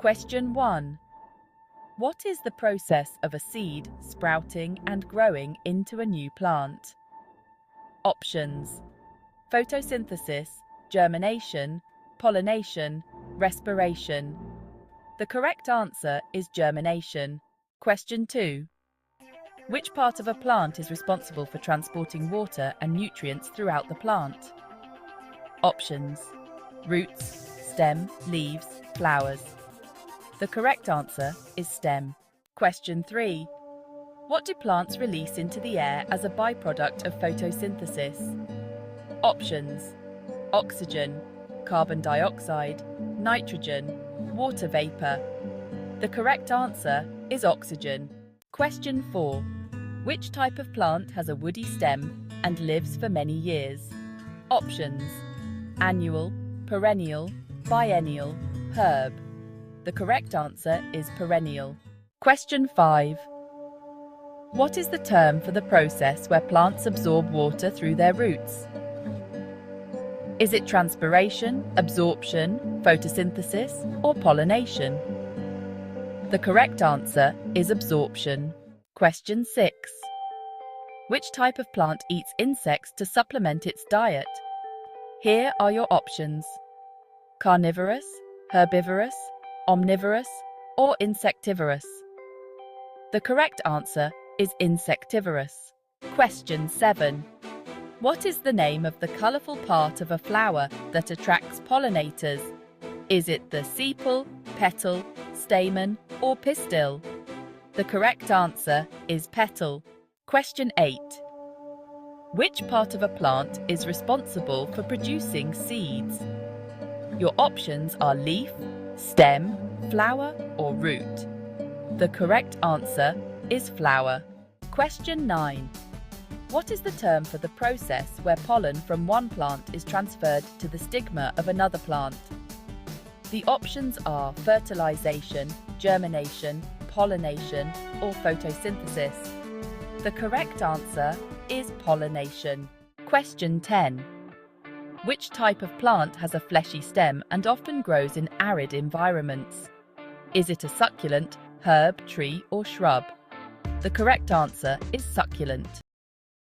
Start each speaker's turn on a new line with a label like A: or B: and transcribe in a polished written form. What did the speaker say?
A: Question 1. What is the process of a seed sprouting and growing into a new plant? Options: photosynthesis, germination, pollination, respiration. The correct answer is germination. Question 2. Which part of a plant is responsible for transporting water and nutrients throughout the plant? Options: roots, stem, leaves, flowers. The correct answer is stem. Question 3. What do plants release into the air as a byproduct of photosynthesis? Options: oxygen, carbon dioxide, nitrogen, water vapor. The correct answer is oxygen. Question 4. Which type of plant has a woody stem and lives for many years? Options: annual, perennial, biennial, herb. The correct answer is perennial. Question 5. What is the term for the process where plants absorb water through their roots? Is it transpiration, absorption, photosynthesis, or pollination? The correct answer is absorption. Question 6. Which type of plant eats insects to supplement its diet? Here are your options: carnivorous, herbivorous, omnivorous, or insectivorous. The correct answer is insectivorous. Question 7. What is the name of the colourful part of a flower that attracts pollinators? Is it the sepal, petal, stamen, or pistil? The correct answer is petal. Question 8. Which part of a plant is responsible for producing seeds? Your options are leaf, stem, flower, or root. The correct answer is flower. Question 9. What is the term for the process where pollen from one plant is transferred to the stigma of another plant? The options are fertilization, germination, pollination, or photosynthesis. The correct answer is pollination. Question 10. Which type of plant has a fleshy stem and often grows in arid environments? Is it a succulent, herb, tree, or shrub? The correct answer is succulent.